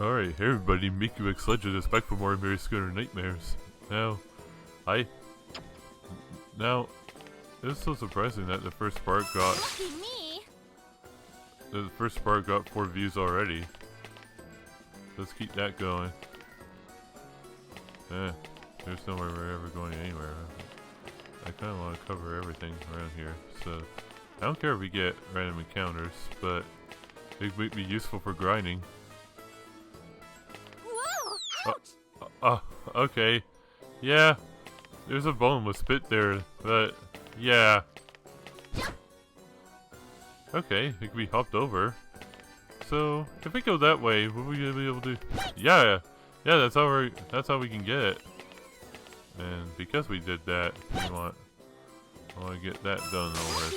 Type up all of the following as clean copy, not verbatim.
Alright, hey everybody, MikuXLegend is back for more Mary Scooter Nightmares. Now, it's so surprising that the first part got... Lucky me! The first part got 4 views already. Let's keep that going. There's nowhere we're ever going anywhere. I kinda wanna cover everything around here, so... I don't care if we get random encounters, but it might be useful for grinding. Okay. Yeah. There's a boneless pit there, but yeah. Okay, it can be hopped over. So if we go that way, will we be able to? Yeah, that's how we can get it. And because we did that, I want to get that done over.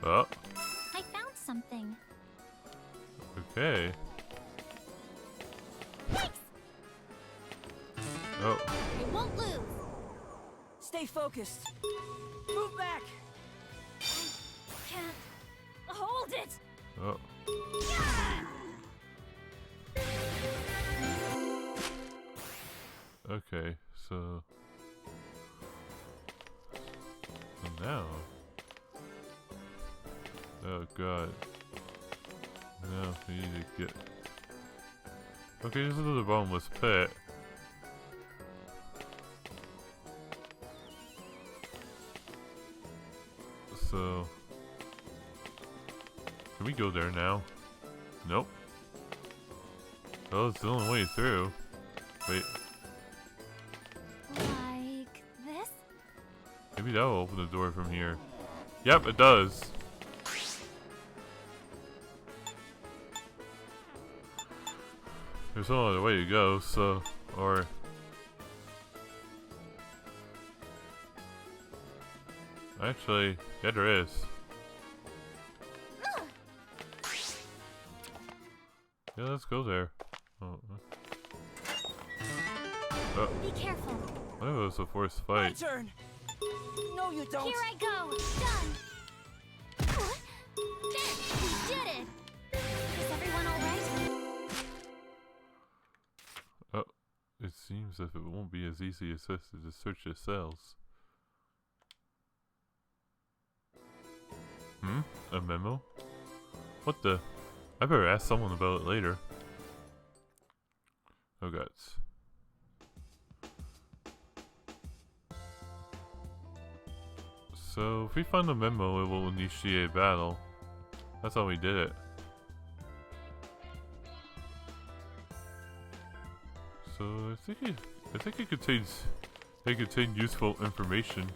Oh. I found something. Okay. Oh. I won't lose. Stay focused. Move back. Can't hold it. Oh. Okay, so now. Oh god. No, we need to get... Okay, this is the bottomless pit. So... Can we go there now? Nope. Oh, it's the only way through. Wait. Like this? Maybe that will open the door from here. Yep, it does. There's no other way to go, so, or... Actually, yeah there is. Yeah, let's go there. Oh. Be careful. I think it was a forced fight. My turn. No, you don't. Here I go. Done. There, we did it. Is everyone all right? Oh, it seems as if it won't be as easy as this to search the cells. A memo? What the? I better ask someone about it later. Oh gods. So, if we find a memo, it will initiate a battle. That's how we did it. So, I think it contains useful information.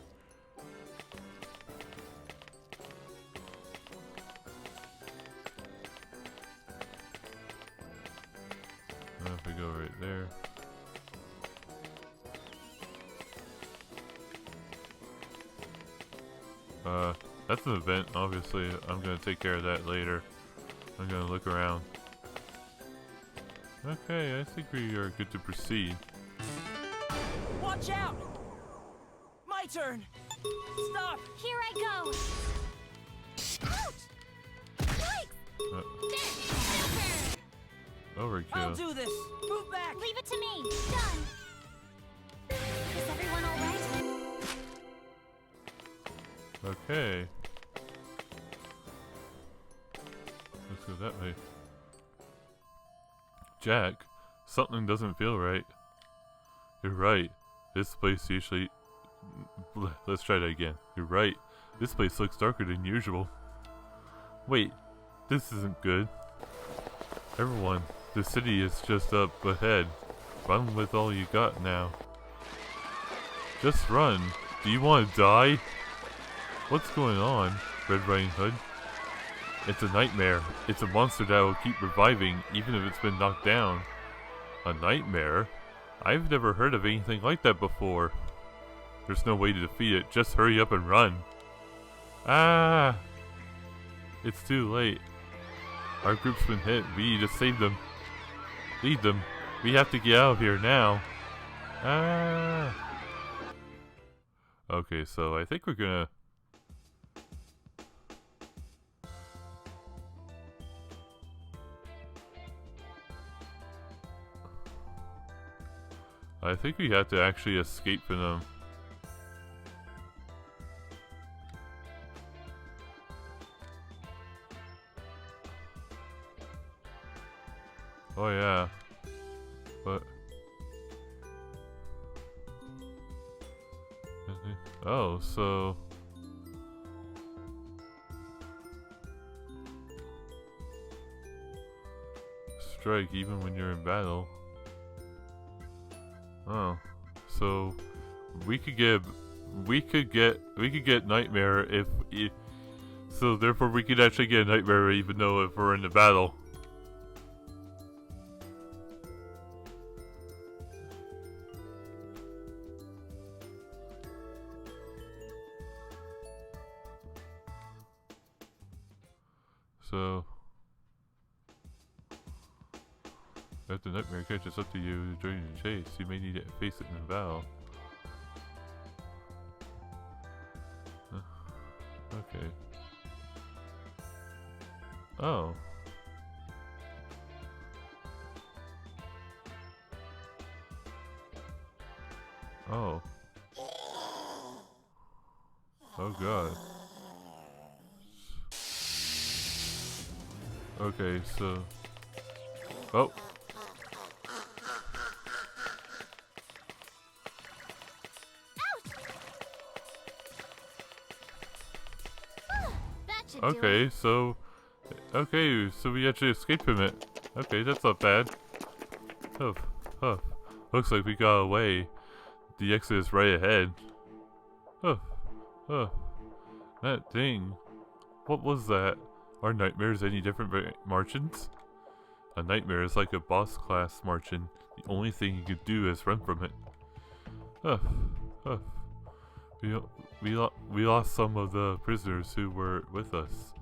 If we go right there. That's an event, obviously. I'm gonna take care of that later. I'm gonna look around. Okay, I think we are good to proceed. Watch out! My turn! Stop! Here I go. Ouch! Yikes! There, Overkill. I'll do this! Move back! leave it to me. Done. Is everyone all right? Okay. Let's go that way. Jack, something doesn't feel right. You're right. This place usually... Let's try that again. You're right. This place looks darker than usual. Wait, this isn't good. Everyone, the city is just up ahead. Run with all you got now. Just run. Do you want to die? What's going on, Red Riding Hood? It's a nightmare. It's a monster that will keep reviving even if it's been knocked down. A nightmare? I've never heard of anything like that before. There's no way to defeat it. Just hurry up and run. Ah! It's too late. Our group's been hit. We need to save them. Lead them. We have to get out of here now. Ah! Okay, so I think we're gonna I think we have to actually escape from them. Oh yeah. But oh, so strike even when you're in battle. Oh, so we could get nightmare if so therefore we could actually get a nightmare even though if we're in the battle. So if the nightmare catches up to you during the chase, you may need to face it in a battle. Okay. Oh. Oh. Oh god. Okay, so... Oh! That should do Okay, it. so... Okay, so we actually escaped from it. Okay, that's not bad. Oh, oh. Looks like we got away. The exit is right ahead. Oh, oh. That thing. What was that? Are nightmares any different from Martians? A nightmare is like a boss class Martian. The only thing you could do is run from it. Oh, oh. We lost some of the prisoners who were with us.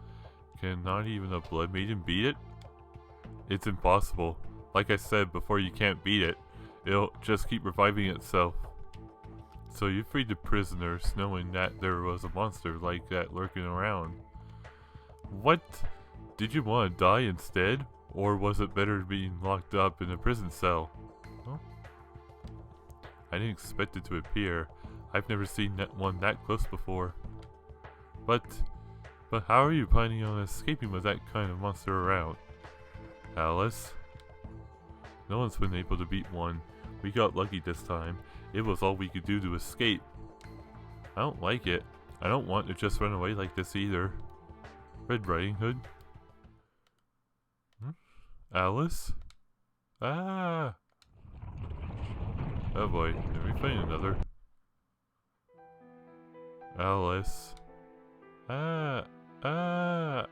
Can not even a blood maiden beat it? It's impossible. Like I said before, you can't beat it. It'll just keep reviving itself. So you freed the prisoners knowing that there was a monster like that lurking around. What? Did you want to die instead? Or was it better being locked up in a prison cell? Huh? I didn't expect it to appear. I've never seen one that close before. But how are you planning on escaping with that kind of monster around? Alice? No one's been able to beat one. We got lucky this time. It was all we could do to escape. I don't like it. I don't want to just run away like this either. Red Riding Hood? Hmm? Alice? Ah! Oh boy, can we find another? Alice. Ah! Ah!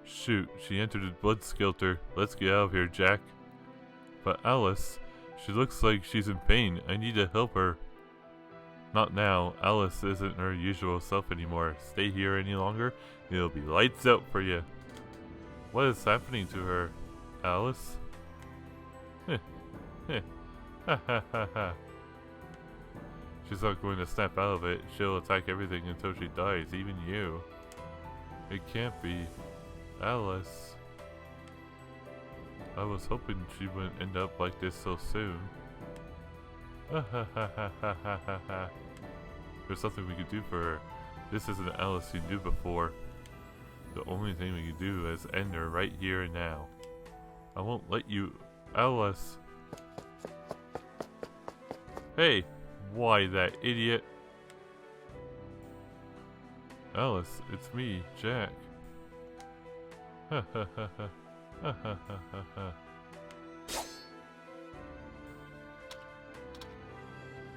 Shoot, she entered the blood Skelter. Let's get out of here, Jack. But Alice, she looks like she's in pain. I need to help her. Not now. Alice isn't her usual self anymore. Stay here any longer, it'll be lights out for you. What is happening to her? Alice? Heh. Heh. Ha ha ha ha. She's not going to snap out of it. She'll attack everything until she dies, even you. It can't be. Alice. I was hoping she wouldn't end up like this so soon. Ha ha ha ha ha ha ha ha. There's something we could do for her. This isn't Alice you knew before. The only thing we can do is end her right here and now. I won't let you... Alice! Hey! Why that idiot? Alice, it's me, Jack. Ha ha ha ha. Ha ha ha ha ha.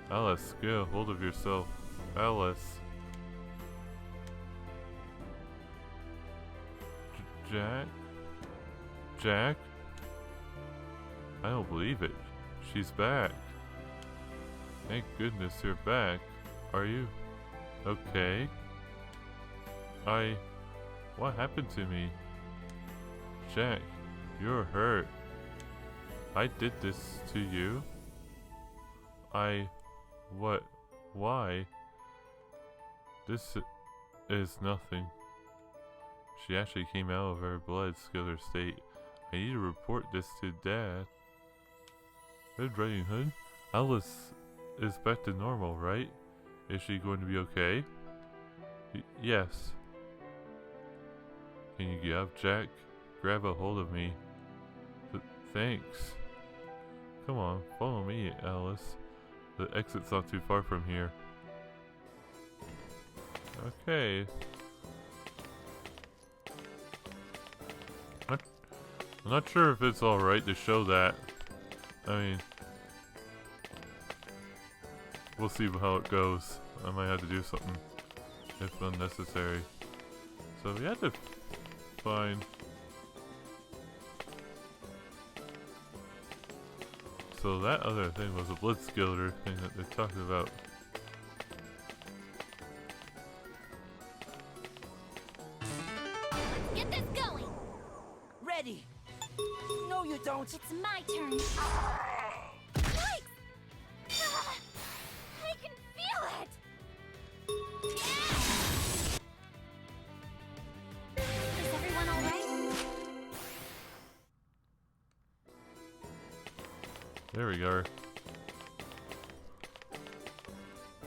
Alice, get a hold of yourself. Alice. Jack? Jack? I don't believe it. She's back. Thank goodness you're back. Are you okay? What happened to me? Jack, you're hurt. I did this to you. What? Why? This is nothing. She actually came out of her blood Skelter state. I need to report this to Dad. Red Riding Hood? Alice is back to normal, right? Is she going to be okay? Yes. Can you get up, Jack? Grab a hold of me. Thanks. Come on, follow me, Alice. The exit's not too far from here. Okay. I'm not sure if it's alright to show that. I mean, we'll see how it goes. I might have to do something if unnecessary. So we had to find... So that other thing was a blood Skelter thing that they talked about. Let's get this going. Ready. No, you don't. It's my turn. Yikes! I can feel it. Yeah! Is everyone all right? There we are.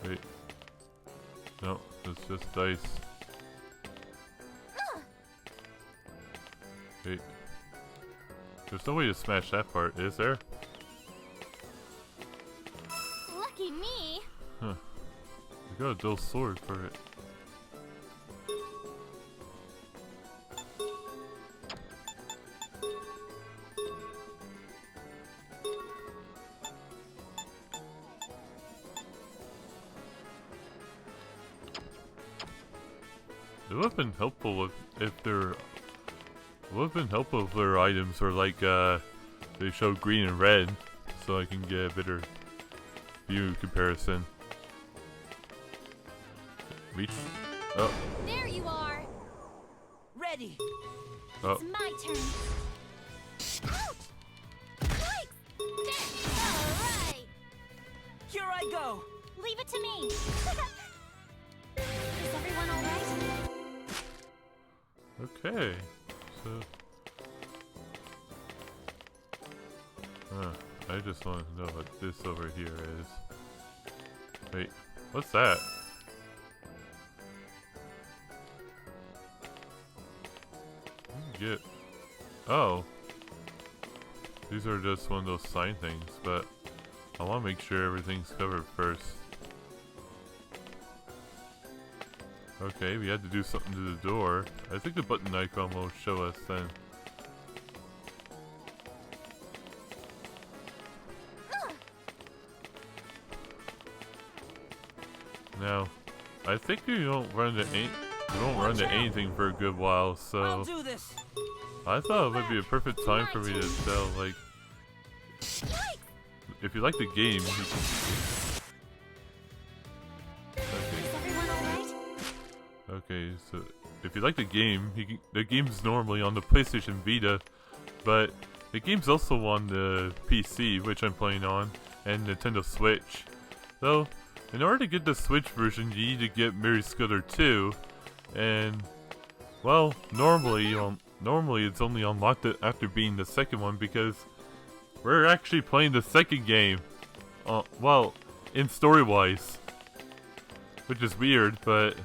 Wait. No, it's just dice. Wait. There's no way to smash that part, is there? Lucky me. Huh. You got a dull sword for it. It would have been helpful if their... It would have been helpful if their items were like, they show green and red, so I can get a better view comparison. Reach. Oh. There you are. Ready. Oh. It's my turn. Ouch! Yikes! There. All right. Here I go. Leave it to me. Is everyone all right? Okay. So. I just want to know what this over here is. Wait, what's that? Get. Oh. These are just one of those sign things, but I want to make sure everything's covered first. Okay, we had to do something to the door. I think the button icon will show us then. Now, I think you don't run into anything for a good while, so I'll do this. I thought it would be a perfect time for me to tell, like, if you like the game, you can... Okay, so if you like the game, the game's normally on the PlayStation Vita, but the game's also on the PC, which I'm playing on, and Nintendo Switch. Though, in order to get the Switch version, you need to get Mary Scudder 2, and, well, normally it's only unlocked after being the second one, because we're actually playing the second game, well, in story-wise, which is weird, but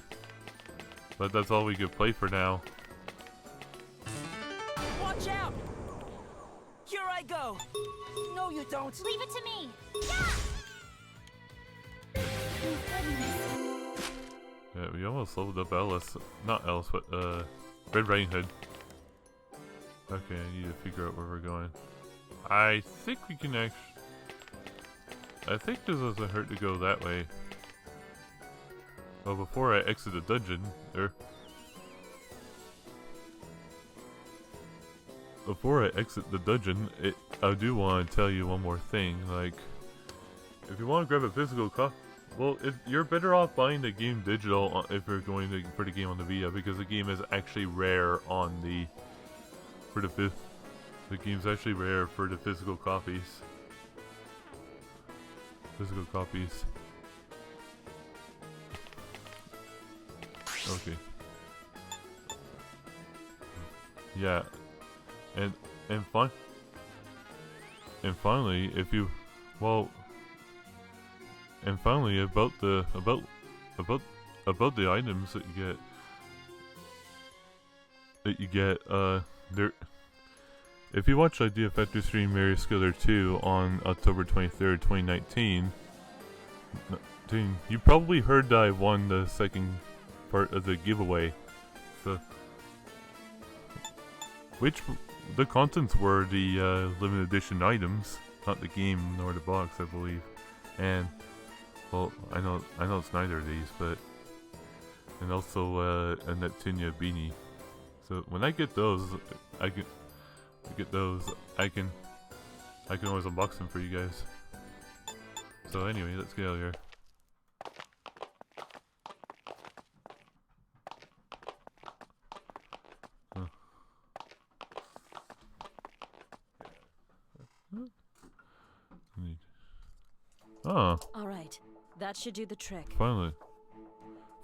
that's all we could play for now. Watch out! Here I go. No, you don't. Leave it to me. Yeah! Yeah, we almost leveled up Alice. Not Alice, but Red Riding Hood. Okay, I need to figure out where we're going. I think we can actually... I think this doesn't hurt to go that way. Well, before I exit the dungeon, I do want to tell you one more thing. Like, if you want to grab a physical copy, well, you're better off buying the game digital if you're going to put the game on the Vita, because the game is actually rare on the game's actually rare for the physical copies. Okay. Yeah. And finally, if you Well, and finally about the items that you get there. If you watch Idea Factory stream Mario Skelter 2 on October 23rd, 2019, you probably heard that I won the second part of the giveaway. So, the contents were the limited edition items, not the game nor the box, I believe. And well, I know it's neither of these, but and also a Neptunia beanie. So when I get those, I can always unbox them for you guys. So anyway, let's get out of here. Oh. Alright, that should do the trick. Finally,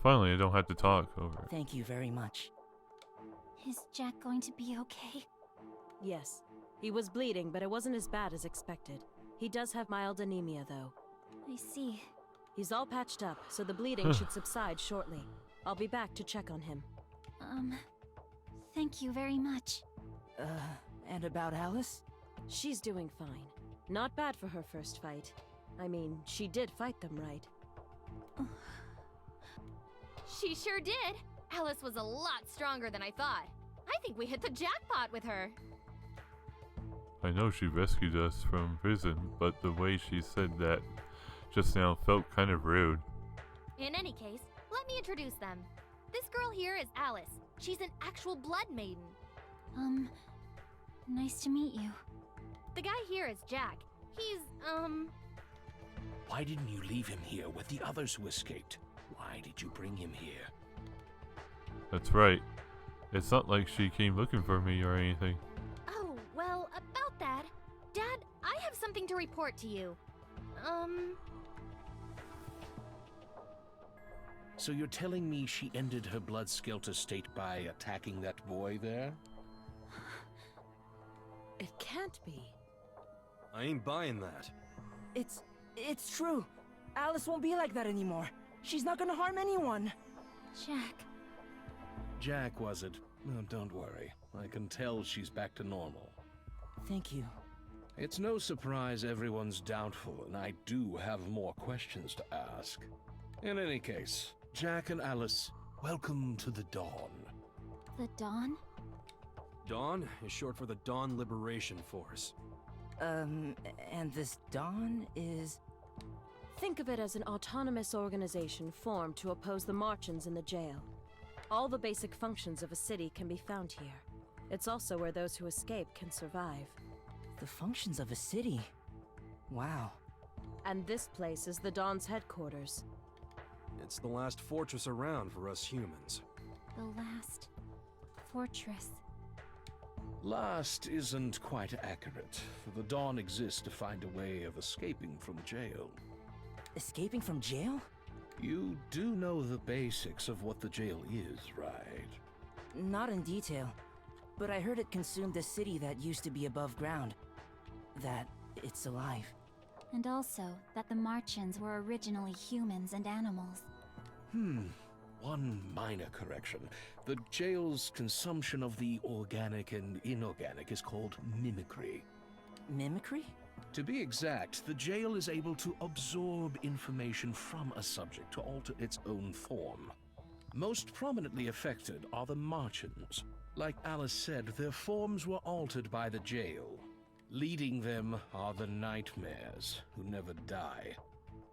I don't have to talk over it. Thank you very much. Is Jack going to be okay? Yes, he was bleeding, but it wasn't as bad as expected. He does have mild anemia, though. I see. He's all patched up, so the bleeding should subside shortly. I'll be back to check on him. Thank you very much. And about Alice? She's doing fine. Not bad for her first fight. I mean, she did fight them, right? She sure did. Alice was a lot stronger than I thought. I think we hit the jackpot with her. I know she rescued us from prison, but the way she said that just now felt kind of rude. In any case, let me introduce them. This girl here is Alice. She's an actual blood maiden. Nice to meet you. The guy here is Jack. He's, Why didn't you leave him here with the others who escaped? Why did you bring him here? That's right. It's not like she came looking for me or anything. Oh, well, about that. Dad, I have something to report to you. So you're telling me she ended her blood Skelter state by attacking that boy there? It can't be. I ain't buying that. It's true. Alice won't be like that anymore. She's not gonna harm anyone. Jack. Jack, was it? Oh, don't worry. I can tell she's back to normal. Thank you. It's no surprise everyone's doubtful, and I do have more questions to ask. In any case, Jack and Alice, welcome to the Dawn. The Dawn? Dawn is short for the Dawn Liberation Force. And this Dawn is... Think of it as an autonomous organization formed to oppose the Martians in the jail. All the basic functions of a city can be found here. It's also where those who escape can survive. the functions of a city. Wow. And this place is the Dawn's headquarters. It's the last fortress around for us humans. The last fortress. Last isn't quite accurate, for the Dawn exists to find a way of escaping from jail. Escaping from jail? You do know the basics of what the jail is, right? Not in detail, but I heard it consumed a city that used to be above ground. That it's alive. And also that the Martians were originally humans and animals. One minor correction. The jail's consumption of the organic and inorganic is called mimicry. Mimicry? To be exact, the jail is able to absorb information from a subject to alter its own form. Most prominently affected are the Martians. Like Alice said, their forms were altered by the jail. Leading them are the Nightmares, who never die.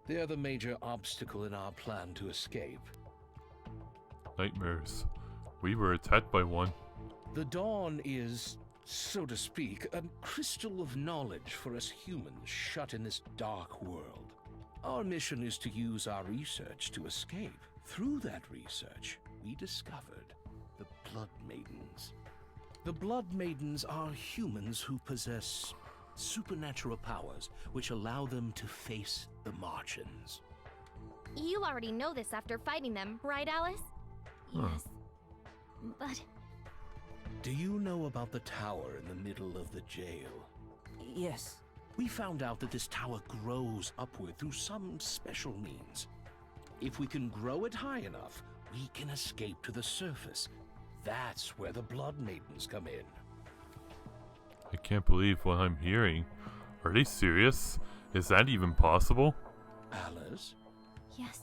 They're the major obstacle in our plan to escape. Nightmares. We were attacked by one. The Dawn is, so to speak, a crystal of knowledge for us humans shut in this dark world. Our mission is to use our research to escape. Through that research, we discovered the Blood Maidens. The Blood Maidens are humans who possess supernatural powers which allow them to face the Martians. You already know this after fighting them, right, Alice? Yes. But Do you know about the tower in the middle of the jail? Yes. We found out that this tower grows upward through some special means. If we can grow it high enough, we can escape to the surface. That's where the Blood Maidens come in. I can't believe what I'm hearing. Are they serious? Is that even possible? Alice, Yes.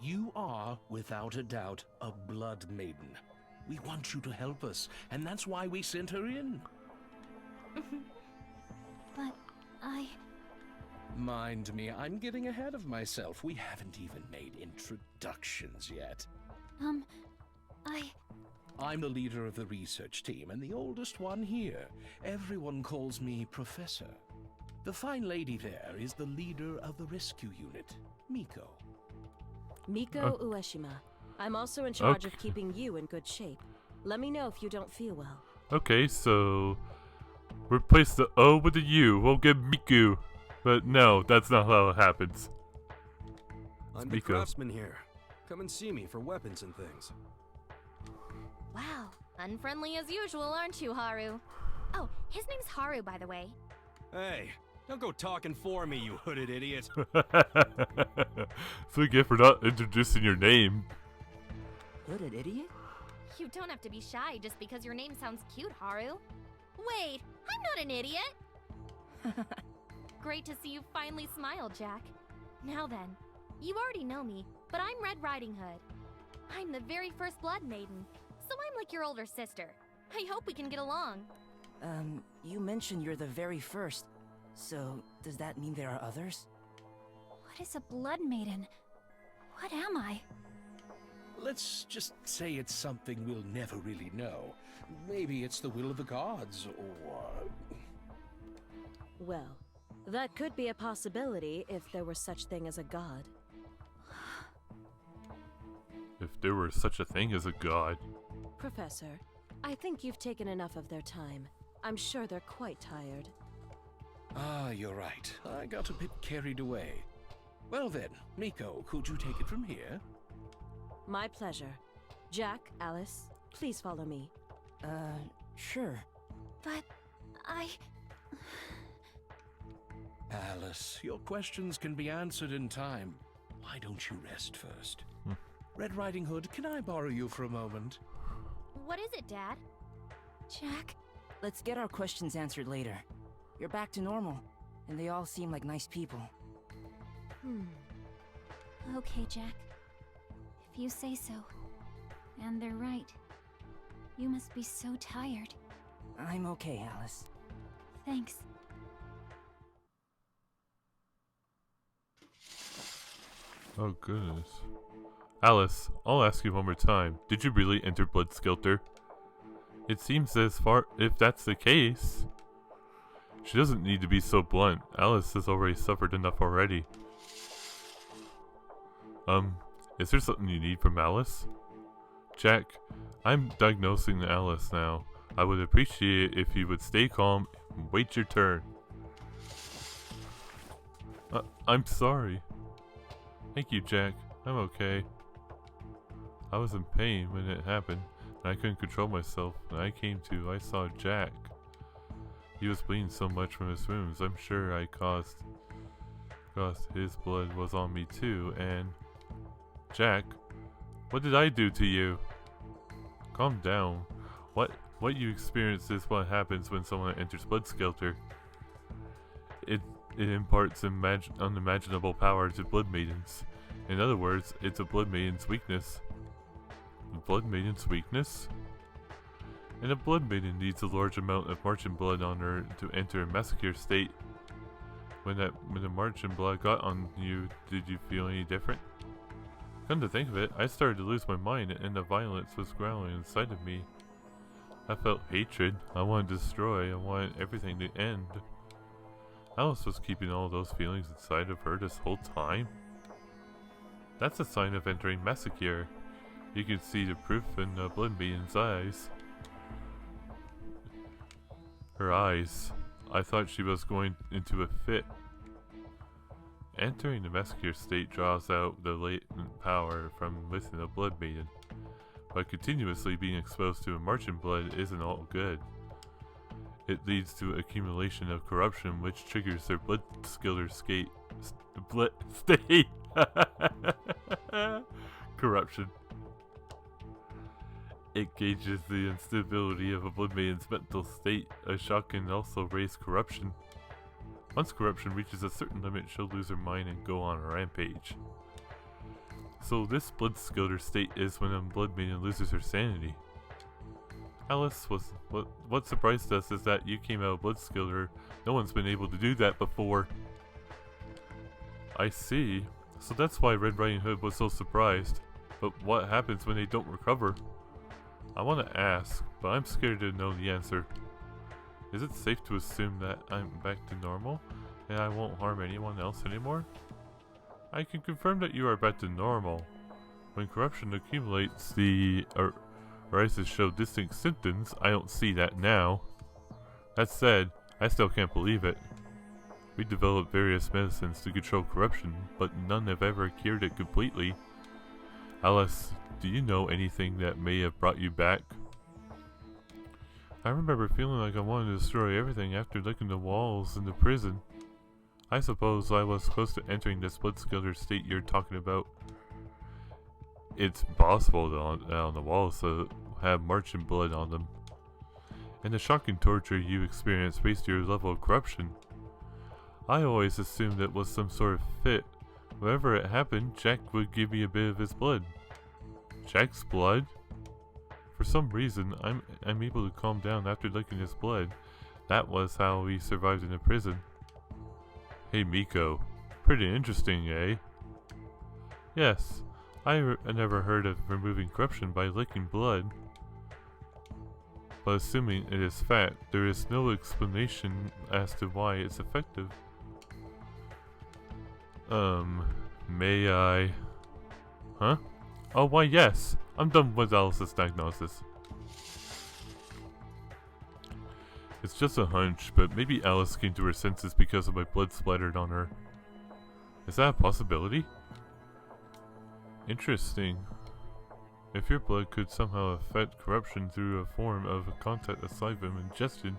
you are, without a doubt, a Blood Maiden. We want you to help us, and that's why we sent her in. But I... Mind me, I'm getting ahead of myself. We haven't even made introductions yet. I'm the leader of the research team and the oldest one here. Everyone calls me Professor. The fine lady there is the leader of the rescue unit, Miko. Miko Ueshima. I'm also in charge of keeping you in good shape. Let me know if you don't feel well. Okay, so replace the O with a U. We'll get Miku. But no, that's not how it happens. I'm the Miko. craftsman here. Come and see me for weapons and things. Wow. Unfriendly as usual, aren't you, Haru? Oh, his name's Haru, by the way. Hey, don't go talking for me, you hooded idiot. So again for not introducing your name. Hooded idiot? You don't have to be shy just because your name sounds cute, Haru. Wait, I'm not an idiot! Great to see you finally smile, Jack. Now then, you already know me, but I'm Red Riding Hood. I'm the very first Blood Maiden, so I'm like your older sister. I hope we can get along. You mentioned you're the very first. So, does that mean there are others? What is a Blood Maiden? What am I? Let's just say it's something we'll never really know. Maybe it's the will of the gods, or... Well, that could be a possibility if there were such thing as a god. If there were such a thing as a god. Professor, I think you've taken enough of their time. I'm sure they're quite tired. Ah, you're right. I got a bit carried away. Well then, Miko, could you take it from here? My pleasure. Jack, Alice, please follow me. Sure. But Alice, your questions can be answered in time. Why don't you rest first? Red Riding Hood, can I borrow you for a moment? what is it, Dad? Jack? Let's get our questions answered later. You're back to normal, and they all seem like nice people. Okay, Jack. If you say so. And they're right. You must be so tired. I'm okay, Alice. Thanks. Oh goodness. Alice, I'll ask you one more time. Did you really enter Blood Skelter? It seems as far if that's the case. She doesn't need to be so blunt. Alice has already suffered enough already. Is there something you need from Alice? Jack, I'm diagnosing Alice now. I would appreciate it if you would stay calm and wait your turn. I'm sorry. Thank you, Jack. I'm okay. I was in pain when it happened, and I couldn't control myself. When I came to, I saw Jack. He was bleeding so much from his wounds. I'm sure I caused his blood was on me too, and... Jack, what did I do to you? Calm down. What you experience is what happens when someone enters Blood Skelter. It imparts unimaginable power to Blood Maidens. In other words, it's a Blood Maiden's weakness. A Blood Maiden's weakness? And a Blood Maiden needs a large amount of Martian blood on her to enter a massacre state. When the Martian blood got on you, did you feel any different? Come to think of it, I started to lose my mind and the violence was growling inside of me. I felt hatred. I wanted to destroy. I wanted everything to end. Alice was keeping all those feelings inside of her this whole time. That's a sign of entering massacre. You can see the proof in the Blood Maiden's eyes. Her eyes. I thought she was going into a fit. Entering the massacre state draws out the latent power from within a Blood Maiden, but continuously being exposed to a Martian blood isn't all good. It leads to accumulation of corruption, which triggers their blood Skelter state. Corruption. It gauges the instability of a blood maiden's mental state. A shock can also raise corruption. Once corruption reaches a certain limit, she'll lose her mind and go on a rampage. So this blood Skelter state is when a blood maiden loses her sanity. Alice, what surprised us is that you came out of blood Skelter. No one's been able to do that before. I see. So that's why Red Riding Hood was so surprised. But what happens when they don't recover? I want to ask, but I'm scared to know the answer. Is it safe to assume that I'm back to normal, and I won't harm anyone else anymore? I can confirm that you are back to normal. When corruption accumulates, the arises show distinct symptoms. I don't see that now. That said, I still can't believe it. We developed various medicines to control corruption, but none have ever cured it completely. Alice, do you know anything that may have brought you back? I remember feeling like I wanted to destroy everything after licking the walls in the prison. I suppose I was close to entering this blood Skelter state you're talking about. It's possible that on the walls to have marching blood on them. And the shocking torture you experienced raised your level of corruption. I always assumed it was some sort of fit. Whenever it happened, Jack would give me a bit of his blood. Jack's blood? For some reason, I'm able to calm down after licking his blood. That was how we survived in the prison. Hey Miko, pretty interesting, eh? Yes, I never heard of removing corruption by licking blood. But assuming it is fat, there is no explanation as to why it's effective. May I? Huh? Oh, why yes! I'm done with Alice's diagnosis. It's just a hunch, but maybe Alice came to her senses because of my blood splattered on her. Is that a possibility? Interesting. If your blood could somehow affect corruption through a form of contact saliva ingestion.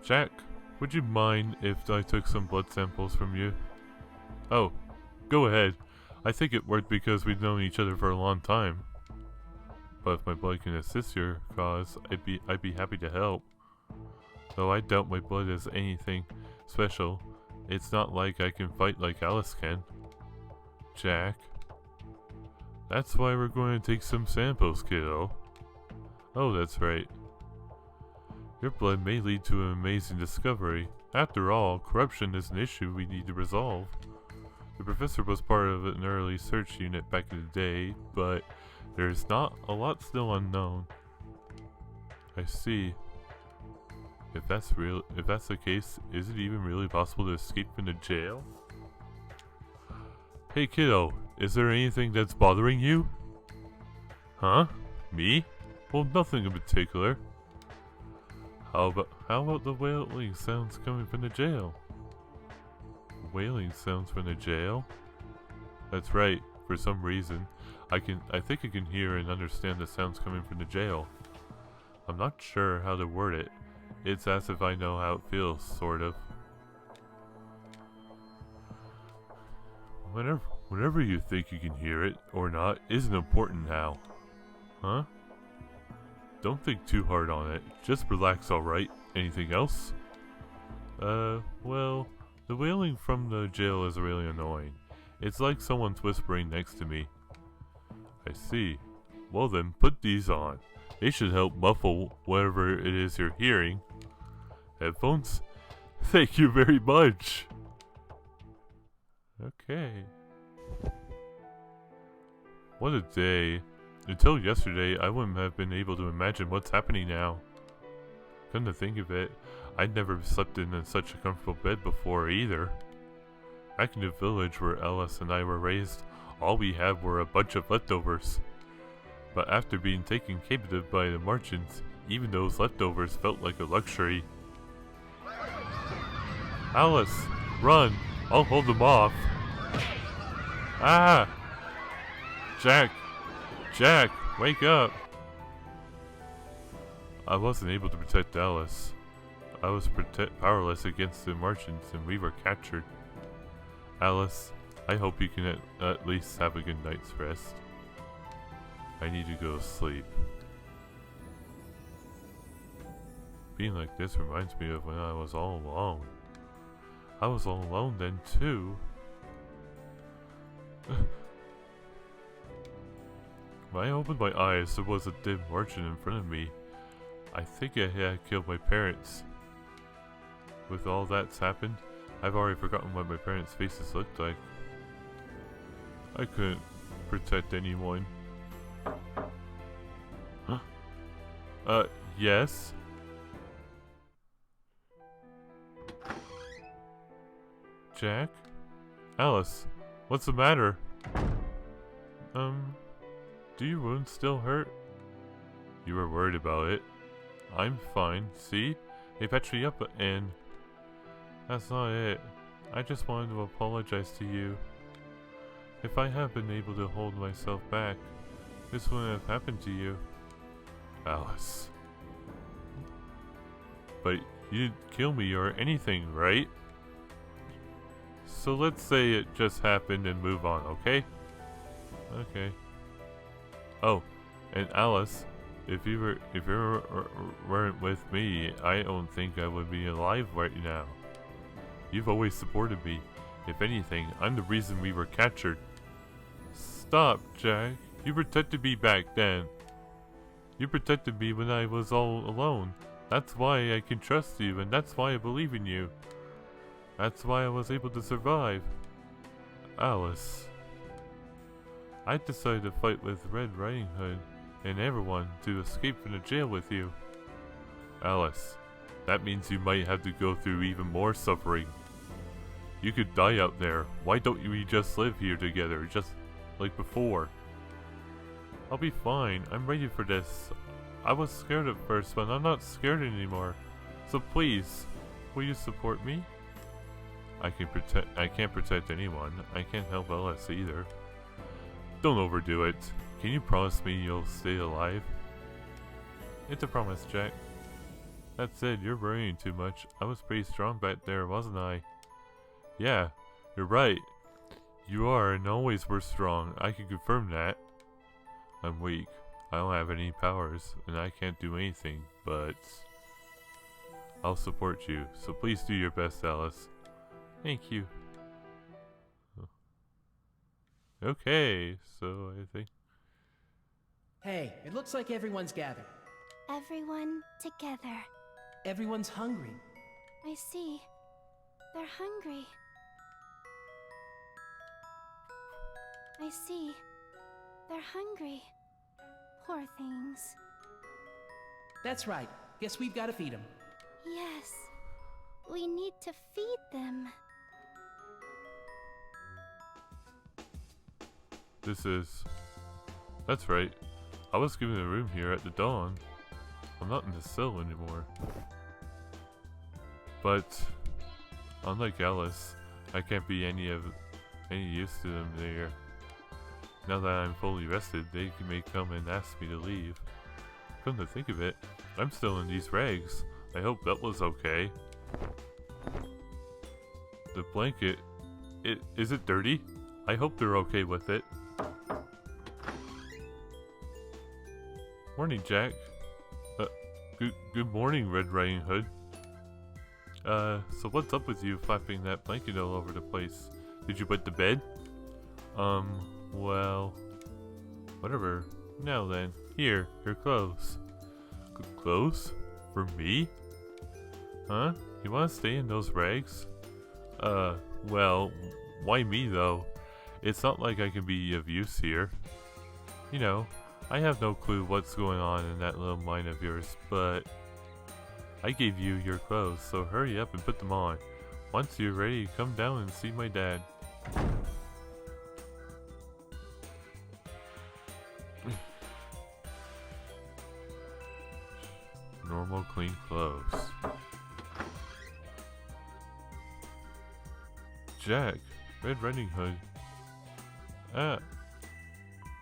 Jack, would you mind if I took some blood samples from you? Oh, go ahead. I think it worked because we've known each other for a long time. But if my blood can assist your cause, I'd be happy to help. Though I doubt my blood is anything special. It's not like I can fight like Alice can. Jack. That's why we're going to take some samples, kiddo. Oh, that's right. Your blood may lead to an amazing discovery. After all, corruption is an issue we need to resolve. The professor was part of an early search unit back in the day, but there's not a lot still unknown. I see. If that's the case, is it even really possible to escape from the jail? Hey kiddo, is there anything that's bothering you? Huh? Me? Well, nothing in particular. How about the wailing sounds coming from the jail? Wailing sounds from the jail? That's right. For some reason, I think I can hear and understand the sounds coming from the jail. I'm not sure how to word it. It's as if I know how it feels, sort of. Whenever you think you can hear it or not isn't important now. Huh? Don't think too hard on it. Just relax, alright? Anything else? Well, the wailing from the jail is really annoying. It's like someone's whispering next to me. I see. Well then, put these on. They should help muffle whatever it is you're hearing. Headphones? Thank you very much! Okay. What a day. Until yesterday, I wouldn't have been able to imagine what's happening now. Come to think of it, I'd never slept in such a comfortable bed before either. Back in the village where Alice and I were raised, all we had were a bunch of leftovers. But after being taken captive by the Martians, even those leftovers felt like a luxury. Alice, run! I'll hold them off. Ah! Jack! Jack, wake up! I wasn't able to protect Alice. I was powerless against the merchants and we were captured. Alice, I hope you can at least have a good night's rest. I need to go to sleep. Being like this reminds me of when I was all alone. I was all alone then too. When I opened my eyes, there was a dead merchant in front of me. I think I had killed my parents. With all that's happened, I've already forgotten what my parents' faces looked like. I couldn't protect anyone. Huh? Yes? Jack? Alice, what's the matter? Do your wounds still hurt? You were worried about it. I'm fine, see? They patched me up and... That's not it. I just wanted to apologize to you. If I had been able to hold myself back, this wouldn't have happened to you. Alice. But you didn't kill me or anything, right? So let's say it just happened and move on, okay? Okay. Oh, and Alice, if you weren't with me, I don't think I would be alive right now. You've always supported me. If anything, I'm the reason we were captured. Stop, Jack. You protected me back then. You protected me when I was all alone. That's why I can trust you, and that's why I believe in you. That's why I was able to survive. Alice. I decided to fight with Red Riding Hood and everyone to escape from the jail with you. Alice, that means you might have to go through even more suffering. You could die out there. Why don't we just live here together, just like before? I'll be fine. I'm ready for this. I was scared at first, but I'm not scared anymore. So please, will you support me? I can't protect anyone. I can't help Alice either. Don't overdo it. Can you promise me you'll stay alive? It's a promise, Jack. That said, you're worrying too much. I was pretty strong back there, wasn't I? Yeah, you're right. You are and always were strong. I can confirm that. I'm weak. I don't have any powers, and I can't do anything, but... I'll support you, so please do your best, Alice. Thank you. Okay, so I think... Hey, it looks like everyone's gathered. Everyone together. Everyone's hungry. I see. They're hungry. I see. They're hungry. Poor things. That's right. Guess we've got to feed them. Yes. We need to feed them. That's right. I was given a room here at the dawn. I'm not in the cell anymore. But, unlike Alice, I can't be any use to them there. Now that I'm fully rested, they may come and ask me to leave. Come to think of it, I'm still in these rags. I hope that was okay. The blanket, is it dirty? I hope they're okay with it. Morning, Jack. Good morning, Red Riding Hood. So what's up with you flapping that blanket all over the place? Did you wet the bed? Well... Whatever. Now then, here, your clothes. Clothes? For me? Huh? You wanna stay in those rags? Well, why me though? It's not like I can be of use here. You know, I have no clue what's going on in that little mind of yours, but I gave you your clothes, so hurry up and put them on. Once you're ready, come down and see my dad. Normal, clean clothes. Jack, Red Riding Hood.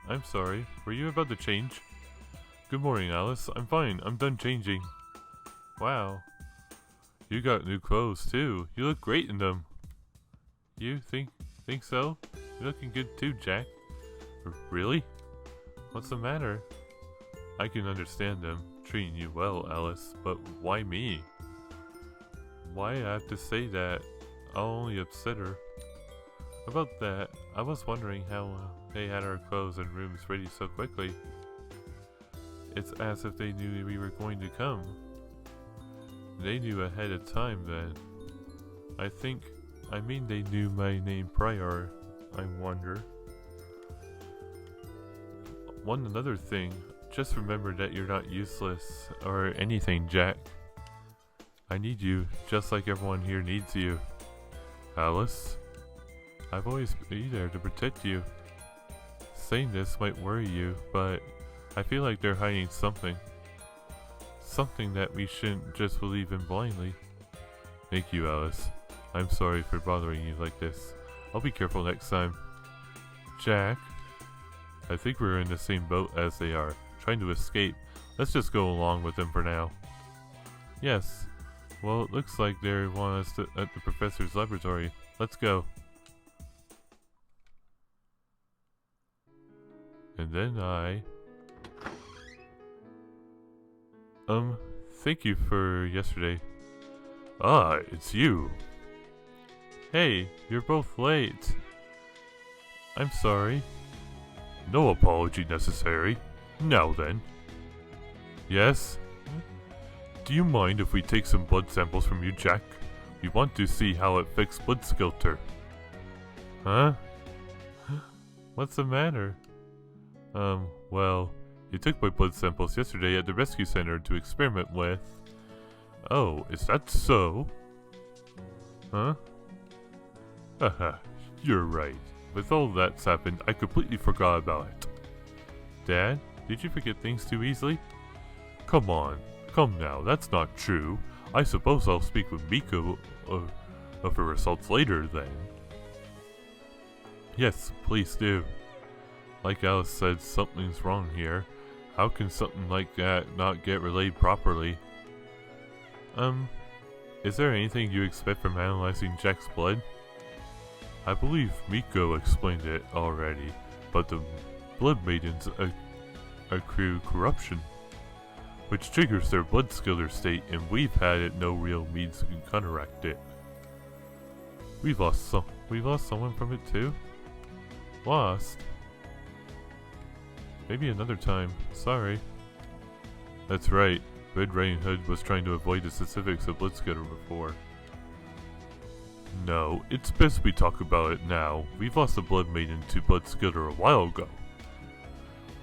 I'm sorry, were you about to change? Good morning, Alice. I'm fine. I'm done changing. Wow. You got new clothes, too. You look great in them. You think so? You're looking good, too, Jack. Really? What's the matter? I can understand them treating you well, Alice, but why me? Why I have to say that? I'll only upset her. About that, I was wondering how they had our clothes and rooms ready so quickly. It's as if they knew we were going to come. They knew ahead of time then. I mean they knew my name prior, I wonder. Another thing, just remember that you're not useless or anything, Jack. I need you, just like everyone here needs you. Alice, I've always been there to protect you. Saying this might worry you, but I feel like they're hiding something. Something that we shouldn't just believe in blindly. Thank you, Alice. I'm sorry for bothering you like this. I'll be careful next time. Jack? I think we're in the same boat as they are, trying to escape. Let's just go along with them for now. Yes. Well, it looks like they want us at the professor's laboratory. Let's go. And then thank you for yesterday. Ah, it's you. Hey, you're both late. I'm sorry. No apology necessary. Now then. Yes? Do you mind if we take some blood samples from you, Jack? We want to see how it affects blood Skelter. Huh? What's the matter? Well, you took my blood samples yesterday at the rescue center to experiment with. Oh, is that so? Huh? Haha, you're right. With all that's happened, I completely forgot about it. Dad, did you forget things too easily? Come on, come now, that's not true. I suppose I'll speak with Miku of her results later then. Yes, please do. Like Alice said, something's wrong here. How can something like that not get relayed properly? Is there anything you expect from analyzing Jack's blood? I believe Miko explained it already, but the blood maidens accrue corruption, which triggers their blood Skelter state, and we've had no real means to counteract it. We've lost someone from it too? Lost? Maybe another time. Sorry. That's right. Red Riding Hood was trying to avoid the specifics of blood Skelter before. No, it's best we talk about it now. We've lost the Blood Maiden to blood Skelter a while ago.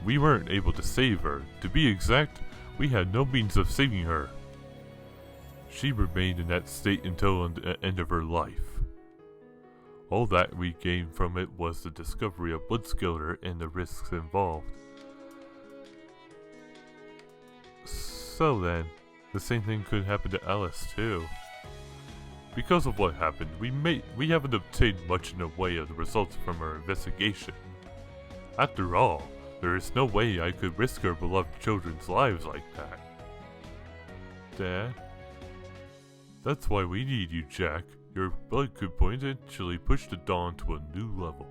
We weren't able to save her. To be exact, we had no means of saving her. She remained in that state until the end of her life. All that we gained from it was the discovery of blood Skelter and the risks involved. So then, the same thing could happen to Alice too. Because of what happened, we haven't obtained much in the way of the results from our investigation. After all, there is no way I could risk our beloved children's lives like that. Dad? That's why we need you, Jack. Your blood could potentially push the Dawn to a new level.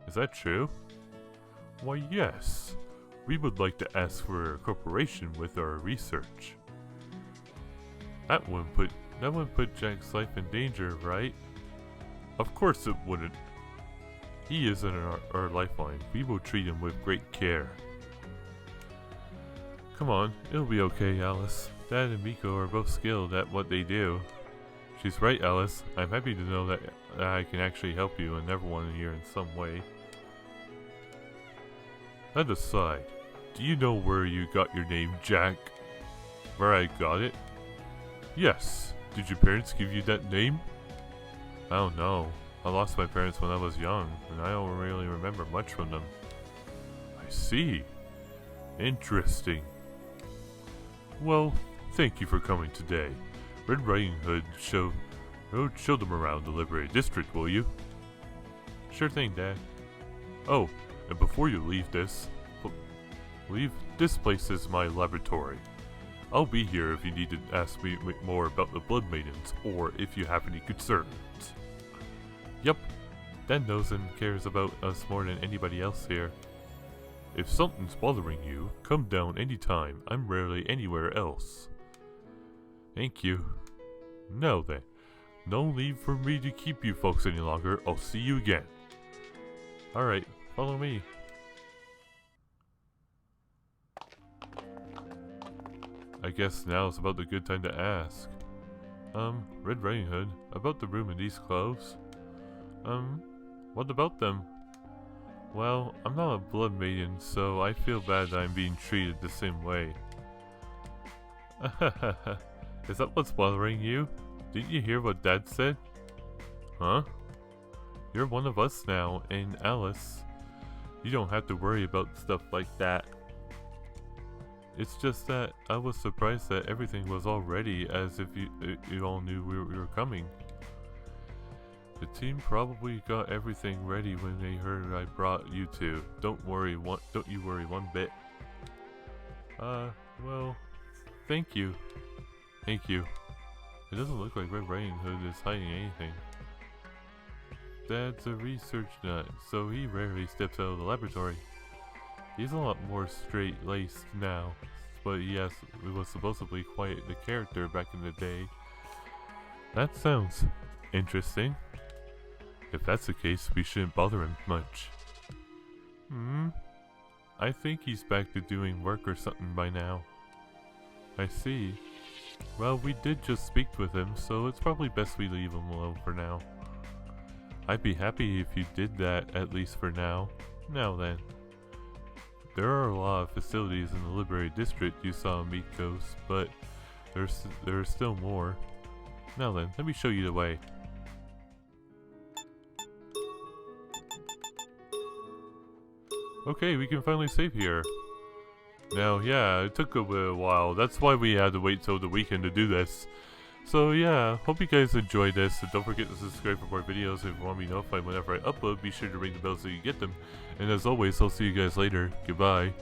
Is that true? Why, yes. We would like to ask for a cooperation with our research. That wouldn't put Jack's life in danger, right? Of course it wouldn't. He is in our lifeline. We will treat him with great care. Come on, it'll be okay, Alice. Dad and Miko are both skilled at what they do. She's right, Alice. I'm happy to know that I can actually help you and everyone here in some way. That aside, do you know where you got your name, Jack? Where I got it? Yes. Did your parents give you that name? I don't know. I lost my parents when I was young, and I don't really remember much from them. I see. Interesting. Well, thank you for coming today. Red Riding Hood, show them around the Liberated District, will you? Sure thing, Dad. Oh, and before you leave this leave. This place is my laboratory. I'll be here if you need to ask me more about the Blood Maidens, or if you have any concerns. Yep, Dad knows and cares about us more than anybody else here. If something's bothering you, come down anytime. I'm rarely anywhere else. Thank you. Now then, no need for me to keep you folks any longer. I'll see you again. Alright, follow me. I guess now's about the good time to ask. Red Riding Hood, about the room in these clothes? What about them? Well, I'm not a blood maiden, so I feel bad that I'm being treated the same way. Is that what's bothering you? Didn't you hear what Dad said? Huh? You're one of us now, and Alice, you don't have to worry about stuff like that. It's just that I was surprised that everything was all ready, as if you all knew we were coming. The team probably got everything ready when they heard I brought you two. Don't you worry one bit. Well, thank you. Thank you. It doesn't look like Red Riding Hood is hiding anything. Dad's a research nut, so he rarely steps out of the laboratory. He's a lot more straight-laced now, but yes, it was supposedly quite the character back in the day. That sounds interesting. If that's the case, we shouldn't bother him much. I think he's back to doing work or something by now. I see. Well, we did just speak with him, so it's probably best we leave him alone for now. I'd be happy if you did that, at least for now. Now then. There are a lot of facilities in the Liberated District you saw in Mikos, but there are still more. Now then, let me show you the way. Okay, we can finally save here. Now, yeah, it took a while. That's why we had to wait till the weekend to do this. So yeah, hope you guys enjoyed this, and don't forget to subscribe for more videos. If you want to be notified whenever I upload, be sure to ring the bell so you get them. And as always, I'll see you guys later. Goodbye.